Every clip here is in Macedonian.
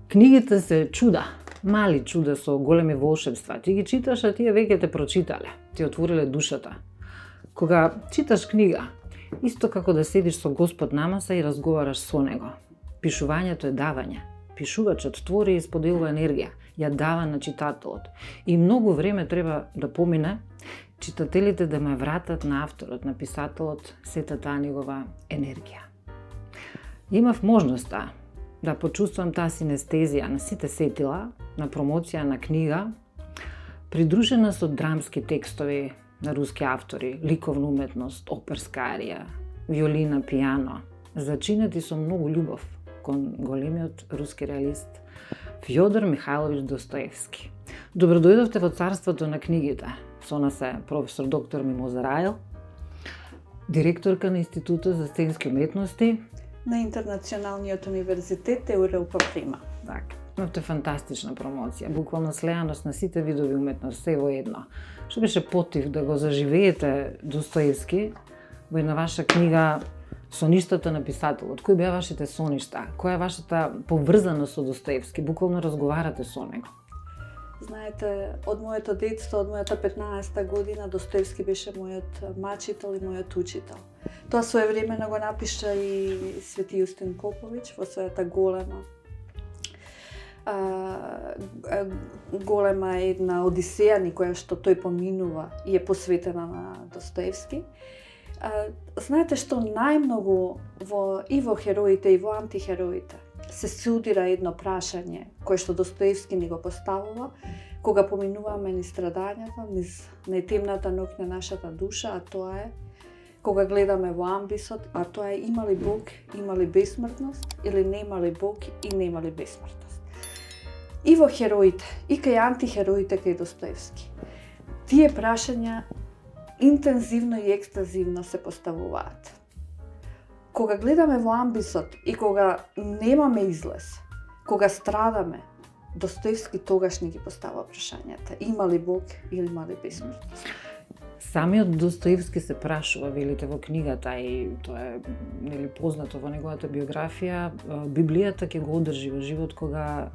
Книгите се чуда, мали чуда со големи волшебства. Ти ги читаш, а тие веќе те прочитале, ти отвориле душата. Кога читаш книга, исто како да седиш со Господ намаса и разговараш со Него. Пишувањето е давање. Пишувачот твори и споделува енергија, ја дава на читателот. И многу време треба да помине читателите да ме вратат на авторот, на писателот, сета таа негова енергија. Имав можноста да почувствувам таа синестезија на сите сетила, на промоција на книга, придружена со драмски текстови на руски автори, ликовна уметност, оперска арија, виолина, пијано, зачинети со многу љубов кон големиот руски реалист Фјодор Михајлович Достоевски. Добродојдовте во царството на книгите. Со нас е професор доктор Мимоза Рајл, директорка на Институтот за сценски уметности на Интернационалниот универзитет Европа Прима. Така, имавте фантастична промоција, буквално слеаност на сите видови уметност, се во едно. Што беше потив да го заживеете Достоевски во една ваша книга Соништата на писателот? Кои беа вашите соништа? Која е вашата поврзаност со Достоевски? Буквално разговарате со него. Знаете, од моето детство, од мојата 15-та година, Достоевски беше мојот мачител и мојот учител. Тоа своевремено го напиша и Свети Јустин Поповиќ во својата голема една одисеја која што тој поминува и е посветена на Достоевски. Знаете што најмногу и во хероите и во антихероите се судира едно прашање кое што Достоевски ни го поставува кога поминуваме низ страдањето, низ најтемната ноќ на нашата душа, а тоа е кога гледаме во амбисот, а тоа е има ли Бог, има ли бесмртност или нема ли Бог и нема ли бесмртност. И во хероите, и кај антихероите кај Достоевски. Тие прашања интензивно и екстазивно се поставуваат. Кога гледаме во амбисот и кога немаме излез, кога страдаме, Достоевски тогаш ни ги поставува прашањата. Има ли Бог или има ли бесмртност? Самиот Достоевски се прашува, велите во книгата, и тоа е познато во неговата биографија, Библијата ќе го одржи во живот кога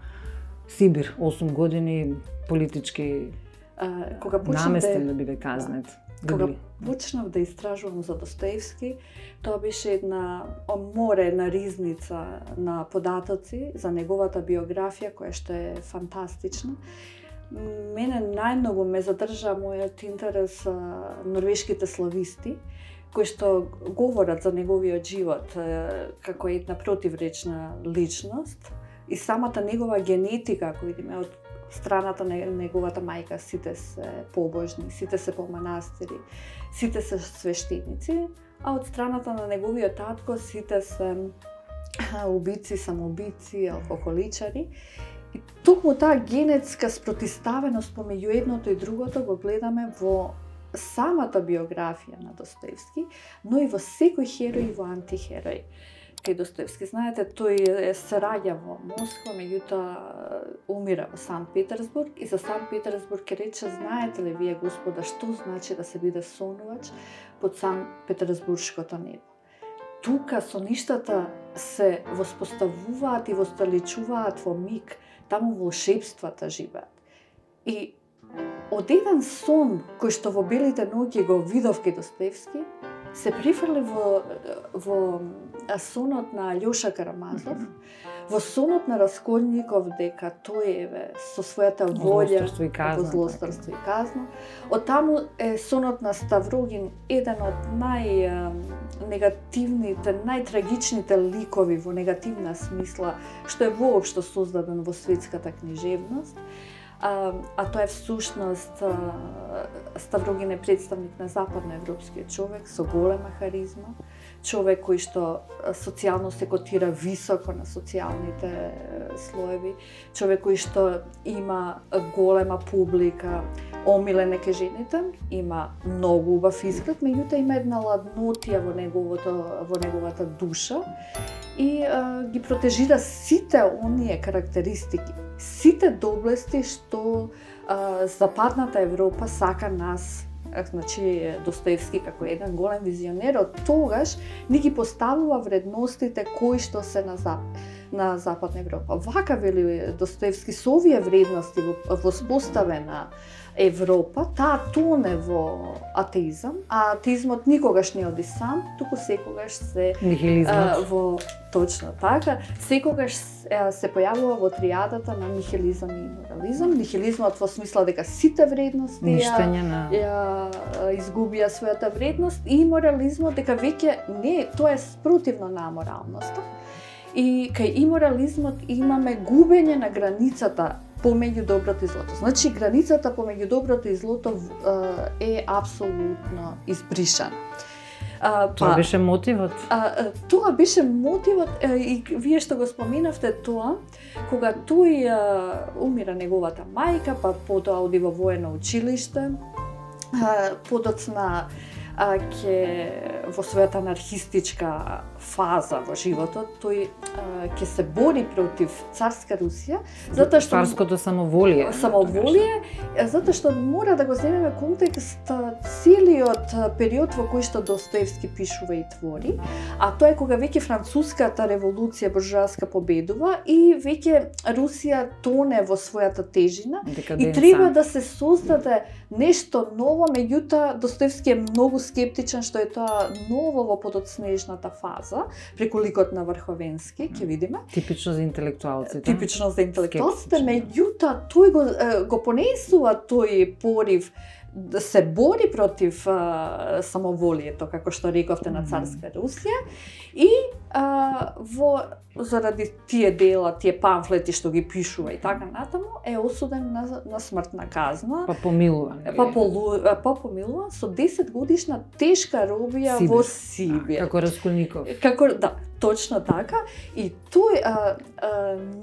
Сибир, 8 години политички наместен да биде казнет. Кога почнав да истражувам за Достоевски, тоа беше една море, една ризница на податоци за неговата биографија, која што е фантастична. Мене најмногу ме задржа мојот интерес норвешките слависти, кои што говорат за неговиот живот како една противречна личност и самата негова генетика, која видиме од страната на неговата мајка, сите се побожни, сите се по манастири, сите се свештеници, а од страната на неговиот татко сите се убици, самоубици, алкохоличари. И токму таа генетска спротиставеност помеѓу едното и другото го гледаме во самата биографија на Достоевски, но и во секој херој и во антихерој. Кај Достоевски, знаете, тој се раѓа во Москва, меѓутоа умира во Санкт Петерсбург и за Санкт Петерсбург ќе рече: знаете ли вие, Господа, што значи да се биде сонувач под Санкт Петерсбуршкото небо? Тука соништата се воспоставуваат и восталечуваат во миг, таму волшебствата живеат. И од еден сон кој што во белите ноќи го видов кај Достоевски, се прифрли во сонот на Љоша Карамазов, во сонот на Раскольников дека тој со својата волја во злосторство и казна. Од таму е сонот на Ставрогин, еден од најнегативните, најтрагичните ликови во негативна смисла, што е воопшто создаден во светската книжевност. А тоа е всушност Ставрогин е представник на западноевропскиот човек со голема харизма, човек кој што социјално се котира високо на социјалните слоеви, човек кој што има голема публика, омилен е кај жените, има многу убав изглед, меѓутоа има една ладнотија во неговата душа и ги протежира сите оние карактеристики, сите доблести што западната Европа сака нас, значи Достоевски како еден голем визионер, од тогаш ни ги поставува вредностите кои што се на запад. на Западна Европа. Вака вели Достоевски, со овие вредности во воспоставена Европа, таа тоне во атеизам, а атеизмот никогаш не оди сам, туку секогаш се Нихилизмот. во точно така, секогаш се појавува во триадата на нихилизам и морализам. Нихилизмот во смисла дека сите вредности Уништење на изгубија својата вредност, и морализмот дека веќе не, тоа е спротивно на аморалноста. И кај иморализмот имаме губење на границата помеѓу доброто и злото. Значи, границата помеѓу доброто и злото е апсолутно избришана. Тоа беше мотивот? Тоа беше мотивот, и вие што го споменавте тоа, кога тој умира неговата мајка, па потоа оди во воено училиште, подоцна ќе во својата анархистичка фаза во животот, тој ќе се бори против царска Русија, затоа што царското самоволие. затоа што мора да го земеме контекст целиот период во кој што Достоевски пишува и твори, а тоа е кога веќе француската револуција буржоаска победува и веќе Русија тоне во својата тежина и треба да се создаде нешто ново, меѓутоа Достоевски е многу скептичен што е тоа ново во подоцнежната фаза, преку ликот на Врховенски, ќе видиме. Типично за интелектуалците. Типично за интелектуалците, меѓутоа тој го понесува тој порив да се бори против самоволието, како што рековте, на царска Русија, и заради тие дела, тие памфлети што ги пишува и така натаму, е осуден на смртна казна. Па помилуван. Па помилуван со 10 годишна тешка робија во Сибир. Како Расколников. Точно така. И тој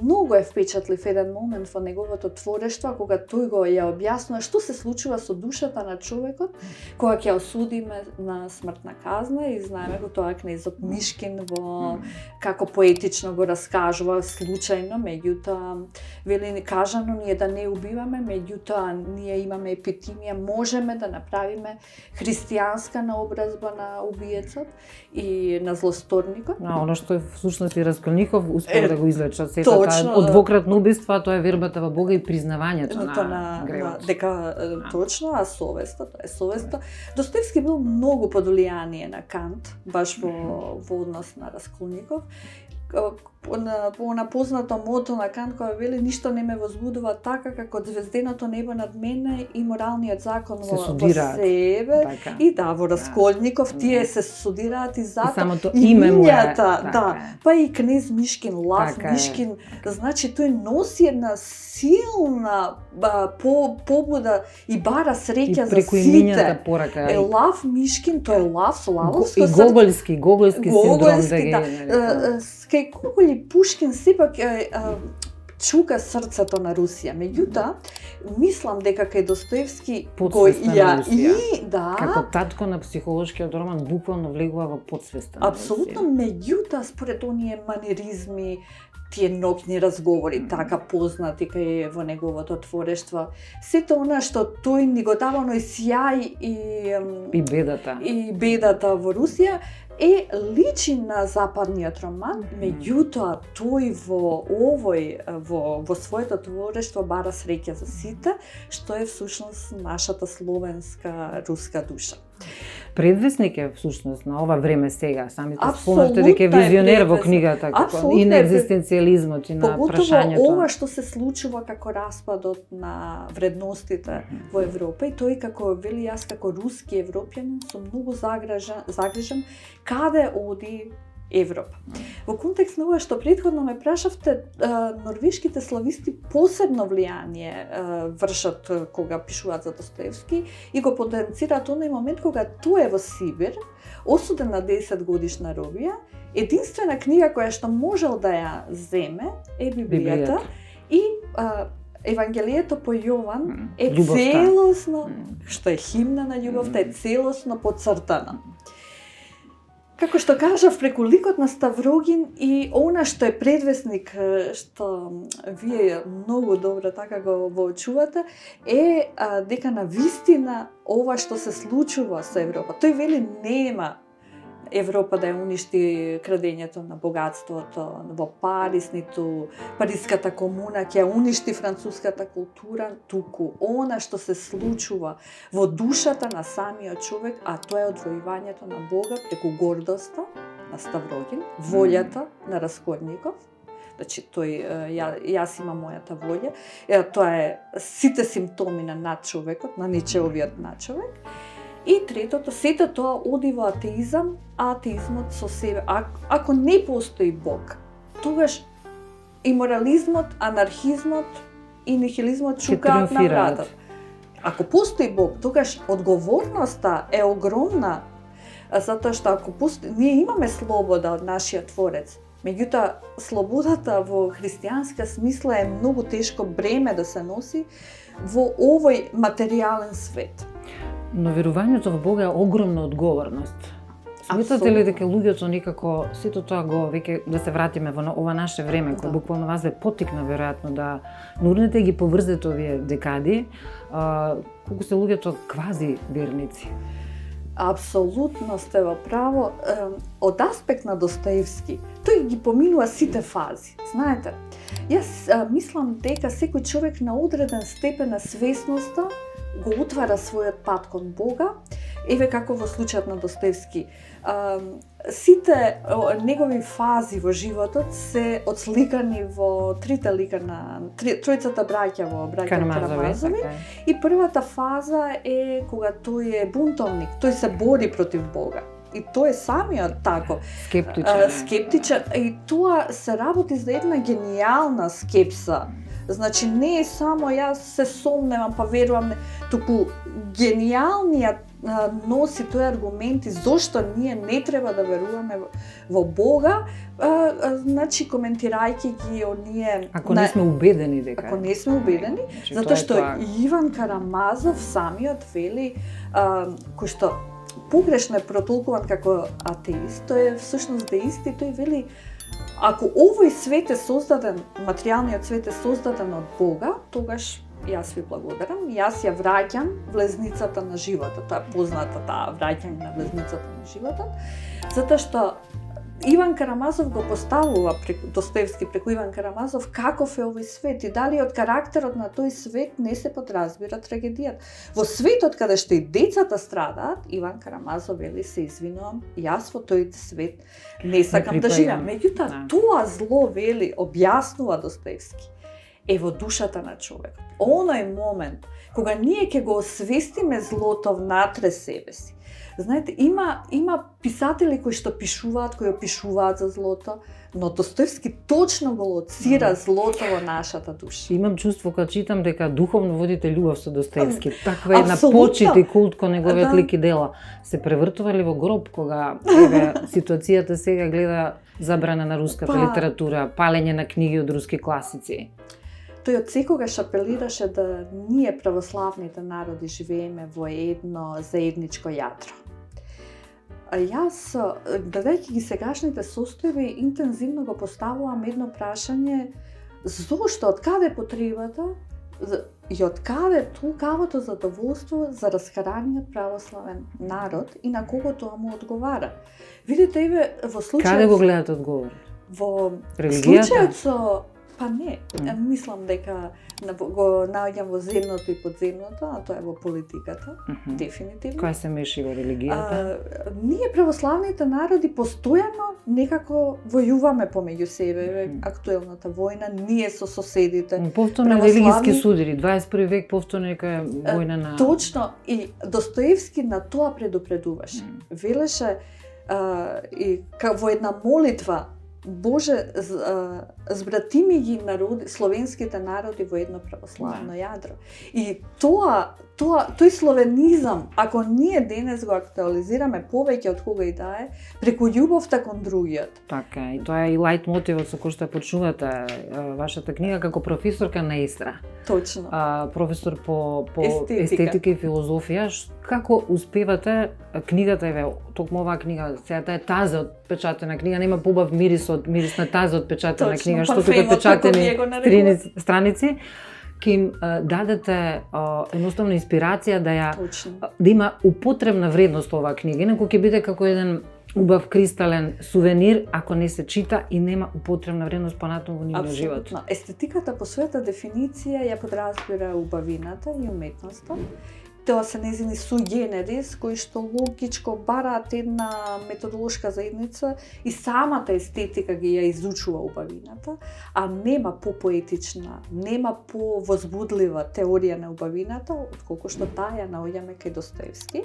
многу е впечатлив еден момент во неговото творештво, кога тој го ја објаснува што се случува со душата на човекот кога ќе осудиме на смртна казна, и знаеме го тоа кнезот Мишкин во како поетично го раскажува случајно, меѓутоа вели кажано ние да не убиваме, меѓутоа ние имаме епитимија, можеме да направиме христијанска наобразба на убиецот и на злосторникот. Оно што е всушност и Расколников успеа да го излечат сето таа од двократно убиство, тоа е вербата во Бога и признавањето на гревот. Дека точно, а совеста, тоа е совеста. Достоевски бил многу под влијание на Кант, баш во однос на Расколников. По познато мото на Кант, која вели ништо не ме возбудува така како звезденото небо над мене и моралниот закон во себе. Така. И во Расколников тие се судираат и затоа. И самото име му е. Па и кнез Мишкин, Лав така Мишкин, значи тој носи една силна побуда и бара среќа за сите. Порака. Лав Мишкин, тој е лав со лавовско срце. И гоголски синдром да ги кај Гоголј и Пушкин сепак чука срцето на Русија. Меѓутоа, мислам дека кај Достоевски го ја како татко на психолошкиот роман буквално влегува во подсвеста. Апсолутно, меѓутоа според оние манеризми, тие ноќни разговори, така познати кај во неговото творештво, сето она што тој ни го дава оној сјај и бедата во Русија, личи на западниот роман, меѓутоа тој во своето творештво бара среќа за сите, што е всушност нашата словенска руска душа. Предвестник е всушност на ова време сега. Самите спомнате дека е визионер во книгата, и на екзистенцијализмот и на прашањето. Поготово ова што се случува како распадот на вредностите во Европа, и тој како вели јас како руски европјанин сум многу загрижен каде оди Европа. Во контекст на ова што претходно ме прашавте, норвешките слависти посебно влијание вршат кога пишуваат за Достоевски и го потенцираат оној момент кога тој е во Сибир, осуден на 10 годишна робија. Единствена книга која што можел да ја земе е Библијата и Евангелието по Јован е целосно, што е химна на љубовта, е целосно поцртана. Како што кажав, преку ликот на Ставрогин и она што е предвестник, што вие многу добро така го воочувате, е дека на вистина ова што се случува со Европа. Тој вели нема Европа да ја уништи крадењето на богатството во Париз, ниту Париската комуна ќе ја уништи француската култура, туку она што се случува во душата на самиот човек, а тоа е одвојувањето на Бога преку гордоста на Ставрогин, волјата на Раскольников. Значи, јас имам мојата волја. Тоа е сите симптоми на надчовекот, на Ничеовиот надчовек. И третото, сето тоа оди во атеизам, а атеизмот со себе. Ако не постои Бог, тогаш и морализмот, анархизмот и нихилизмот чукаат на вратата. Ако постои Бог, тогаш одговорноста е огромна, затоа што ние имаме слобода од нашиот Творец. Меѓутоа, слободата во христијанска смисла е многу тешко бреме да се носи во овој материјален свет. Но верувањето во Бога е огромна одговорност. Сметате ли дека луѓето некако сето тоа го веќе да се вратиме во ова наше време, кој буквално вас ве поттикна веројатно да нурнете и ги поврзете овие декади, колку се луѓето квази верници? Апсолутно сте во право. Од аспект на Достоевски, тој ги поминува сите фази. Знаете, јас мислам дека секој човек на одреден степен на свесноста го утвара својот пат кон Бога. Еве како во случајот на Достоевски. Сите негови фази во животот се отсликани во трите лика на тројцата браќа во браќа Карамазови. И првата фаза е кога тој е бунтовник, тој се бори против Бога. И тој е самиот тако скептичен. И тоа се работи за една гениална скепса. Значи не е само јас се сомневам па верувам, туку гениалниот носи тој аргументи зошто ние не треба да веруваме во Бога, значи коментирајќи ги оние... Ако не сме убедени дека... Ако не сме убедени, затоа што Иван Карамазов самиот вели, кој што погрешно е протолкуван како атеист, тој е всушност деист и тој вели, ако овој свет е создаден, материјалниот свет е создаден од Бога, тогаш јас ви благодарам, јас ја враќам влезницата на животот, тоа е познатата враќање на влезницата на животот, затоа што Иван Карамазов го поставува Достоевски преку Иван Карамазов каков е овој свет и дали од карактерот на тој свет не се подразбира трагедијата. Во светот каде што и децата страдаат, Иван Карамазов вели се извинувам, јас во тој свет не сакам да живеам. Меѓутоа тоа зло вели објаснува Достоевски е во душата на човекот. Оној момент кога ние ќе го освестиме злото внатре себе си. Знаете, има писатели кои што пишуваат, кои опишуваат за злото, но Достоевски точно го лоцира злото во нашата душа. Имам чувство кога читам дека духовно водите љубов со Достоевски. Таква една почит и култ кон неговиот лик и дела. Се превртували во гроб кога ситуацијата сега гледа забрана на руската литература, палење на книги од руски класици. Тој од секогаш апелираше да ние православните народи живееме во едно заедничко јадро. А јас, гледајќи ги сегашните состојби, интензивно го поставувам едно прашање зошто, од каде потребата и од каде толкавото задоволство за расхраниот православен народ и на кого тоа му одговара. Видите, еве во случајот... Каде го гледате одговорот? Во религијата? Случајот со... Па не, мислам дека го наоѓам во земното и подземното, а тоа е во политиката, дефинитивно. Кој се меши во религијата? Ние православните народи постојано некако војуваме помеѓу себе, актуелната војна, ние со соседите. Повторно религиски судири, 21 век повторно нека војна на... Точно, и Достоевски на тоа предупредуваше. Велеше и во една молитва, Боже, збратими ги народи, словенските народи во едно православно јадро. И тој словенизам, ако ние денес го актуализираме повеќе од кога и да е, преку љубовта кон другиот. Така, и тоа е и лајт мотивот со кој што почнувате вашата книга како професорка на Истра. Точно. Професор по естетика и филозофија. Како успевате книгата, еве, токму оваа книга, сега таа е таза отпечатена книга, нема побав мирис на таза отпечатена книга, што тука печатени страници, ќе им дадете едноставно инспирација да има употребна вредност оваа книга, инаку ќе биде како еден убав кристален сувенир ако не се чита и нема употребна вредност понатаму во нивниот живот. Апсолутно. Естетиката по својата дефиниција ја подразбира убавината и уметноста. Тоа се незини сугенерис кои што логичко бараат една методолошка заедница и самата естетика ги ја изучува убавината, а нема попоетична, нема повозбудлива теорија на убавината отколку што таа ја наоѓаме кај Достоевски.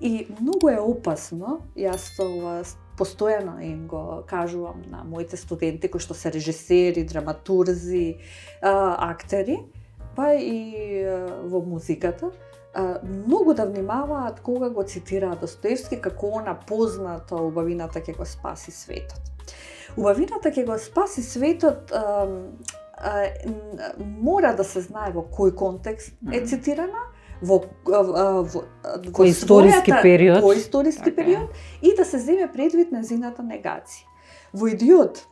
И многу е опасно, јас ова постојано им го кажувам на моите студенти кои што се режисери, драматурзи, актери, па и во музиката, многу да внимаваат кога го цитираат Достоевски како она познато убавината ќе го спаси светот. Убавината ќе го спаси светот мора да се знае во кој контекст е цитирана, во кој историски период и да се земе предвид незината негација. Во Идиот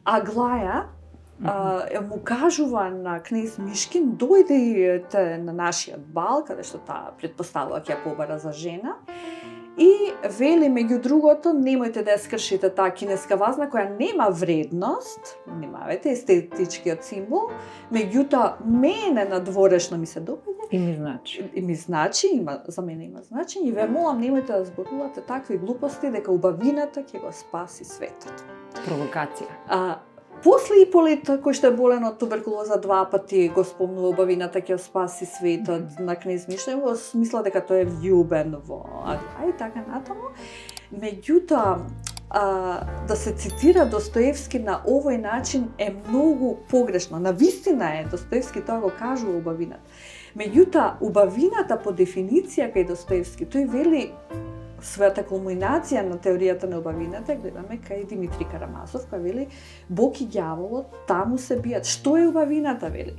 Аглаја му кажува на кнез Мишкин дојдете на нашиот бал, каде што таа предпоставува ќе ја побара за жена, и вели меѓу другото немојте да ја скршите таа кинеска вазна која нема вредност, внимавајте, естетичкиот символ, меѓутоа мене надворешно ми се допаѓа и ми значи, за мене има значење и ве молам немојте да зборувате такви глупости дека убавината ќе го спаси светот. Провокација. После Иполит, кој што е болен од туберкулоза 2 пати, го спомнува убавината ќе спаси светот на кнез Мишкин, во смисла дека тој е влюбен во Аглаја и така натаму. Меѓутоа, да се цитира Достоевски на овој начин е многу погрешно. Навистина е, Достоевски тоа го кажува убавината. Меѓутоа, убавината по дефиниција кај Достоевски, тој вели својата кулминација на теоријата на убавината гледаме кај Димитри Карамазов, кој вели Бог и ѓаволот таму се бијат. Што е убавината, вели?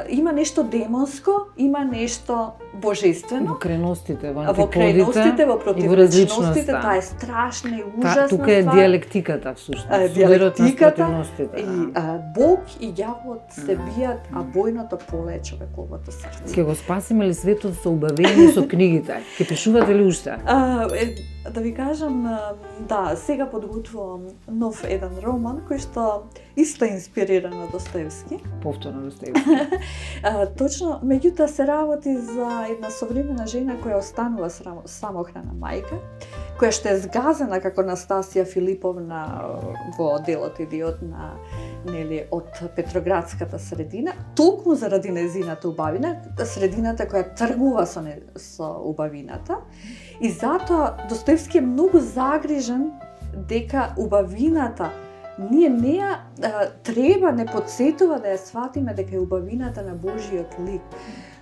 Има нешто демонско, има нешто божествено. Во креностите, во антиподите, во противречностите, таа е страшна и ужасна. Тука е диалектиката, всушност. Диалектиката и Бог и ѓаволот се бијат, а бојното поле е човековото срце. Ќе го спасиме ли светот со убавени со книгите? Ќе пишувате ли уште? Да ви кажам, да, сега подготвувам нов еден роман кој што исто инспириран од Достоевски. Повторно Достоевски. Точно, меѓутоа се работи за една современа жена која останува самохрана мајка, која што е згазена како Настасија Филиповна во делот Идиот на од Петроградската средина, токму заради незината убавина, средината која тргува со убавината. И затоа Достоевски е многу загрижен дека убавината ние неа треба не подсетува да ја сватиме дека е убавината на Божиот лик.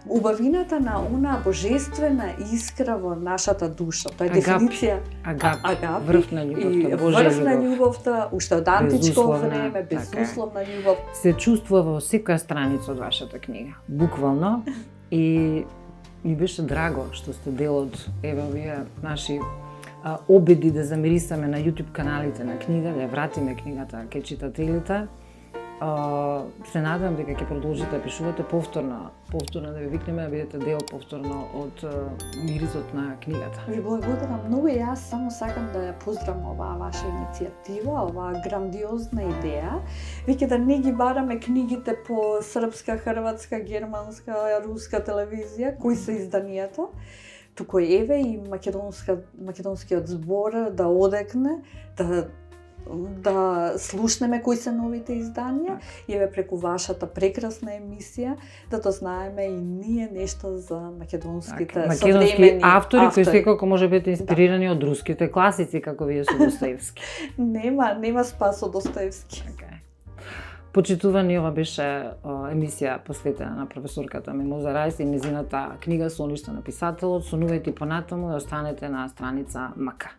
Убавината на она божествена искра во нашата душа. Тоа е дефиниција агап, врв на љубовта, врв на љубовта, уште од античко време, безусловна љубов. Се чувствува во секоја страница од вашата книга, буквално, и ми беше драго што сте дел од овие наши обиди да замирисаме на YouTube каналите на книга, да ја вратиме книгата кај читателите. Се надевам дека ќе продолжите да пишувате повторно да ви викнеме да бидете дел повторно од мирисот на книгата. Ви благодарам многу и јас само сакам да ја поздравам оваа ваша иницијатива, оваа грандиозна идеја. Веќе да не ги бараме книгите по српска, хрватска, германска, руска телевизија, кои се изданијата, туку еве и македонскиот збор да одекне, да слушнеме кои се новите изданија и еве преку вашата прекрасна емисија да то знаеме и ние нешто за македонските македонски автори кои секако може биде инспирирани од руските класици како вие со Достоевски. Нема спас од Достоевски. Почитувани, ова беше емисија посветена на професорката Мимоза Рајс и незината книга Соништа на писателот. Сонувајте понатаму и останете на страница МК.